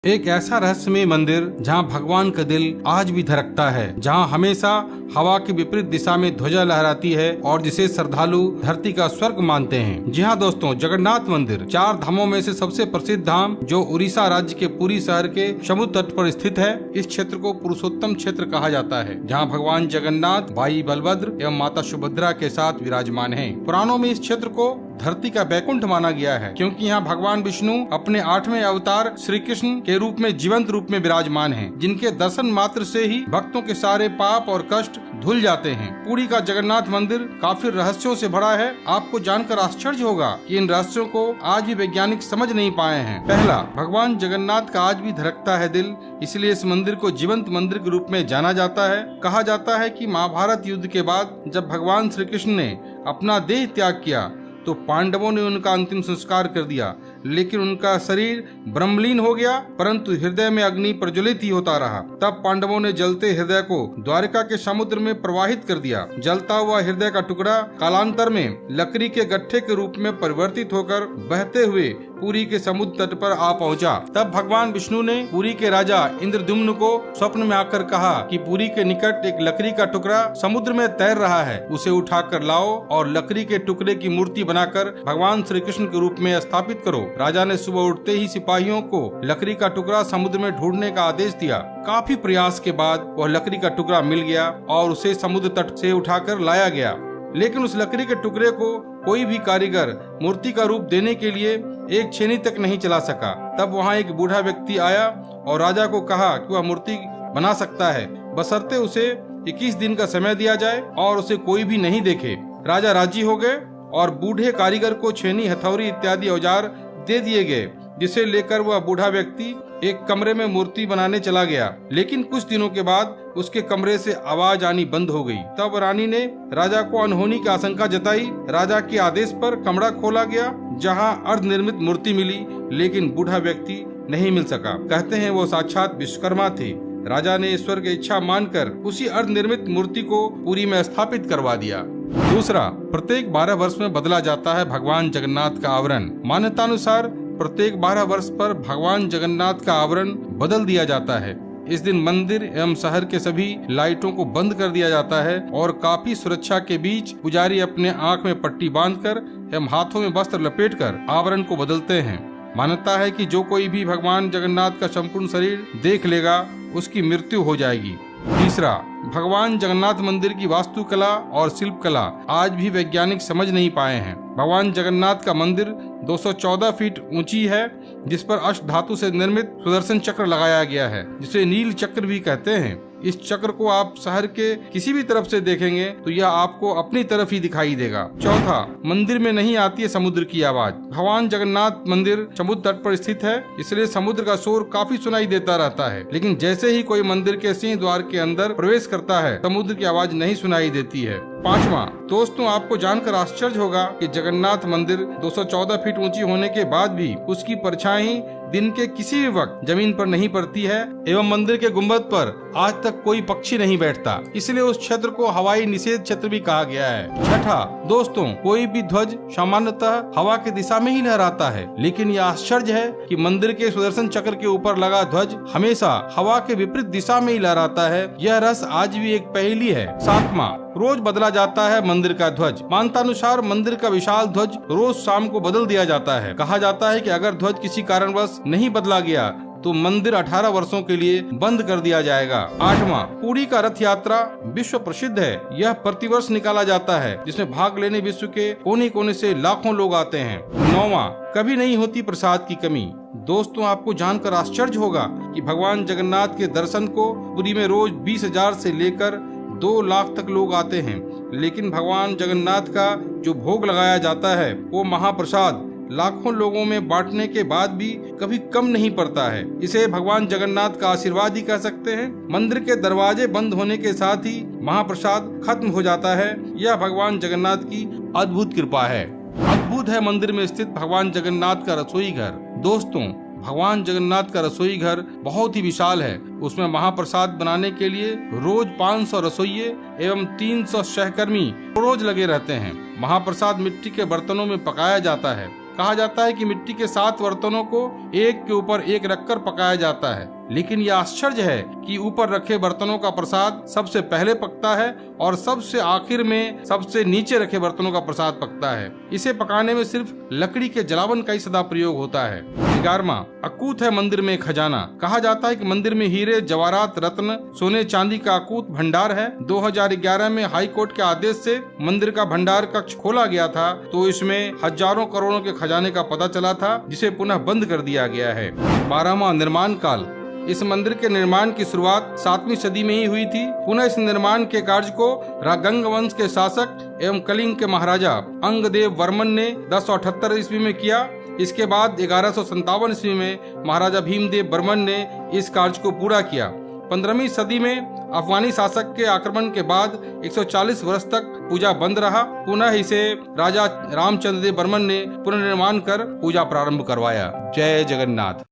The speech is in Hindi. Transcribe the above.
एक ऐसा रहस्यमय मंदिर जहां भगवान का दिल आज भी धड़कता है, जहां हमेशा हवा की विपरीत दिशा में ध्वजा लहराती है और जिसे श्रद्धालु धरती का स्वर्ग मानते हैं। जी हाँ दोस्तों, जगन्नाथ मंदिर 4 धामों में से सबसे प्रसिद्ध धाम जो उड़ीसा राज्य के पुरी शहर के समुद्र तट पर स्थित है। इस क्षेत्र को पुरुषोत्तम क्षेत्र कहा जाता है, जहाँ भगवान जगन्नाथ, भाई बलभद्र एवं माता सुभद्रा के साथ विराजमान है। पुराणों में इस क्षेत्र को धरती का बैकुंठ माना गया है, क्योंकि यहाँ भगवान विष्णु अपने 8वें अवतार श्री कृष्ण के रूप में जीवंत रूप में विराजमान हैं, जिनके दर्शन मात्र से ही भक्तों के सारे पाप और कष्ट धुल जाते हैं। पुरी का जगन्नाथ मंदिर काफी रहस्यों से भरा है। आपको जानकर आश्चर्य होगा कि इन रहस्यों को आज भी वैज्ञानिक समझ नहीं पाए हैं। पहला, भगवान जगन्नाथ का आज भी धड़कता है दिल, इसलिए इस मंदिर को जीवंत मंदिर के रूप में जाना जाता है। कहा जाता है कि महाभारत युद्ध के बाद जब भगवान श्री कृष्ण ने अपना देह त्याग किया तो पांडवों ने उनका अंतिम संस्कार कर दिया, लेकिन उनका शरीर ब्रह्मलीन हो गया, परंतु हृदय में अग्नि प्रज्वलित ही होता रहा। तब पांडवों ने जलते हृदय को द्वारिका के समुद्र में प्रवाहित कर दिया। जलता हुआ हृदय का टुकड़ा कालांतर में लकड़ी के गट्ठे के रूप में परिवर्तित होकर बहते हुए पुरी के समुद्र तट पर आ पहुंचा। तब भगवान विष्णु ने पुरी के राजा इंद्रद्युम्न को स्वप्न में आकर कहा कि पुरी के निकट एक लकड़ी का टुकड़ा समुद्र में तैर रहा है, उसे उठाकर लाओ और लकड़ी के टुकड़े की मूर्ति बनाकर भगवान श्री कृष्ण के रूप में स्थापित करो। राजा ने सुबह उठते ही सिपाहियों को लकड़ी का टुकड़ा समुद्र में ढूंढने का आदेश दिया। काफी प्रयास के बाद वह लकड़ी का टुकड़ा मिल गया और उसे समुद्र तट से उठाकर लाया गया, लेकिन उस लकड़ी के टुकड़े को कोई भी कारीगर मूर्ति का रूप देने के लिए एक छेनी तक नहीं चला सका। तब वहाँ एक बूढ़ा व्यक्ति आया और राजा को कहा कि वह मूर्ति बना सकता है, बशर्ते उसे 21 दिन का समय दिया जाए और उसे कोई भी नहीं देखे। राजा राजी हो गए और बूढ़े कारीगर को छेनी, हथौड़ी इत्यादि औजार दे दिए गए, जिसे लेकर वह बूढ़ा व्यक्ति एक कमरे में मूर्ति बनाने चला गया। लेकिन कुछ दिनों के बाद उसके कमरे से आवाज आनी बंद हो गई। तब रानी ने राजा को अनहोनी की आशंका जताई। राजा के आदेश पर कमरा खोला गया, जहां अर्धनिर्मित मूर्ति मिली, लेकिन बूढ़ा व्यक्ति नहीं मिल सका। कहते हैं वो साक्षात विश्वकर्मा थे। राजा ने ईश्वर की इच्छा मानकर उसी अर्धनिर्मित मूर्ति को पुरी में स्थापित करवा दिया। दूसरा, प्रत्येक 12 वर्ष में बदला जाता है भगवान जगन्नाथ का आवरण। मान्यतानुसार प्रत्येक 12 वर्ष पर भगवान जगन्नाथ का आवरण बदल दिया जाता है। इस दिन मंदिर एवं शहर के सभी लाइटों को बंद कर दिया जाता है और काफी सुरक्षा के बीच पुजारी अपने आंख में पट्टी बांधकर एवं हाथों में वस्त्र लपेटकर आवरण को बदलते हैं। मान्यता है कि जो कोई भी भगवान जगन्नाथ का संपूर्ण शरीर देख लेगा उसकी मृत्यु हो जाएगी। तीसरा, भगवान जगन्नाथ मंदिर की वास्तुकला और शिल्पकला आज भी वैज्ञानिक समझ नहीं पाए हैं। भगवान जगन्नाथ का मंदिर 214 फीट ऊंची है, जिस पर अष्ट धातु से निर्मित सुदर्शन चक्र लगाया गया है, जिसे नील चक्र भी कहते हैं। इस चक्र को आप शहर के किसी भी तरफ से देखेंगे तो यह आपको अपनी तरफ ही दिखाई देगा। चौथा, मंदिर में नहीं आती है समुद्र की आवाज। भगवान जगन्नाथ मंदिर समुद्र तट पर स्थित है, इसलिए समुद्र का शोर काफी सुनाई देता रहता है, लेकिन जैसे ही कोई मंदिर के सिंह द्वार के अंदर प्रवेश करता है, समुद्र की आवाज नहीं सुनाई देती है। पांचवा, दोस्तों आपको जानकर आश्चर्य होगा कि जगन्नाथ मंदिर 214 फीट ऊंची होने के बाद भी उसकी परछाई दिन के किसी भी वक्त जमीन पर नहीं पड़ती है एवं मंदिर के गुंबद पर आज तक कोई पक्षी नहीं बैठता, इसलिए उस क्षेत्र को हवाई निषेध क्षेत्र भी कहा गया है। छठा, दोस्तों कोई भी ध्वज सामान्यतः हवा की दिशा में ही लहराता है, लेकिन यह आश्चर्य है कि मंदिर के सुदर्शन चक्र के ऊपर लगा ध्वज हमेशा हवा के विपरीत दिशा में ही लहराता है। यह रहस्य आज भी एक पहेली है। सातवां, रोज बदला जाता है मंदिर का ध्वज। मान्यतानुसार मंदिर का विशाल ध्वज रोज शाम को बदल दिया जाता है। कहा जाता है कि अगर ध्वज किसी कारणवश नहीं बदला गया तो मंदिर 18 वर्षों के लिए बंद कर दिया जाएगा। आठवां, पुरी का रथ यात्रा विश्व प्रसिद्ध है। यह प्रतिवर्ष निकाला जाता है, जिसमें भाग लेने विश्व के कोने कोने से लाखों लोग आते हैं। नौवां, कभी नहीं होती प्रसाद की कमी। दोस्तों आपको जानकर आश्चर्य होगा कि भगवान जगन्नाथ के दर्शन को पुरी में रोज 20,000 से लेकर 2 लाख तक लोग आते हैं, लेकिन भगवान जगन्नाथ का जो भोग लगाया जाता है वो महाप्रसाद लाखों लोगों में बांटने के बाद भी कभी कम नहीं पड़ता है। इसे भगवान जगन्नाथ का आशीर्वाद ही कह सकते हैं। मंदिर के दरवाजे बंद होने के साथ ही महाप्रसाद खत्म हो जाता है। यह भगवान जगन्नाथ की अद्भुत कृपा है। अद्भुत है मंदिर में स्थित भगवान जगन्नाथ का रसोई घर। दोस्तों भगवान जगन्नाथ का रसोई घर बहुत ही विशाल है। उसमें महाप्रसाद बनाने के लिए रोज 500 रसोइये एवं 300 सहकर्मी रोज लगे रहते हैं। महाप्रसाद मिट्टी के बर्तनों में पकाया जाता है। कहा जाता है कि मिट्टी के 7 बर्तनों को एक के ऊपर एक रखकर पकाया जाता है, लेकिन यह आश्चर्य है कि ऊपर रखे बर्तनों का प्रसाद सबसे पहले पकता है और सबसे आखिर में सबसे नीचे रखे बर्तनों का प्रसाद पकता है। इसे पकाने में सिर्फ लकड़ी के जलावन का ही सदा प्रयोग होता है। 11वां, अकूत है मंदिर में खजाना। कहा जाता है कि मंदिर में हीरे, जवाहरात, रत्न, सोने चांदी का अकूत भंडार है। 2011 में हाई कोर्ट के आदेश से मंदिर का भंडार कक्ष खोला गया था, तो इसमें हजारों करोड़ों के खजाने का पता चला था, जिसे पुनः बंद कर दिया गया है। 12वां, निर्माण काल। इस मंदिर के निर्माण की शुरुआत 7वीं सदी में ही हुई थी। पुनः इस निर्माण के कार्य को गंग वंश के शासक एवं कलिंग के महाराजा अंगदेव वर्मन ने 1078 ईस्वी में किया। इसके बाद 1157 ईस्वी में महाराजा भीमदेव बर्मन ने इस कार्य को पूरा किया। 15वीं सदी में अफगानी शासक के आक्रमण के बाद 140 वर्ष तक पूजा बंद रहा। पुनः इसे राजा रामचंद्र देव बर्मन ने पुनर्निर्माण कर पूजा प्रारंभ करवाया। जय जगन्नाथ।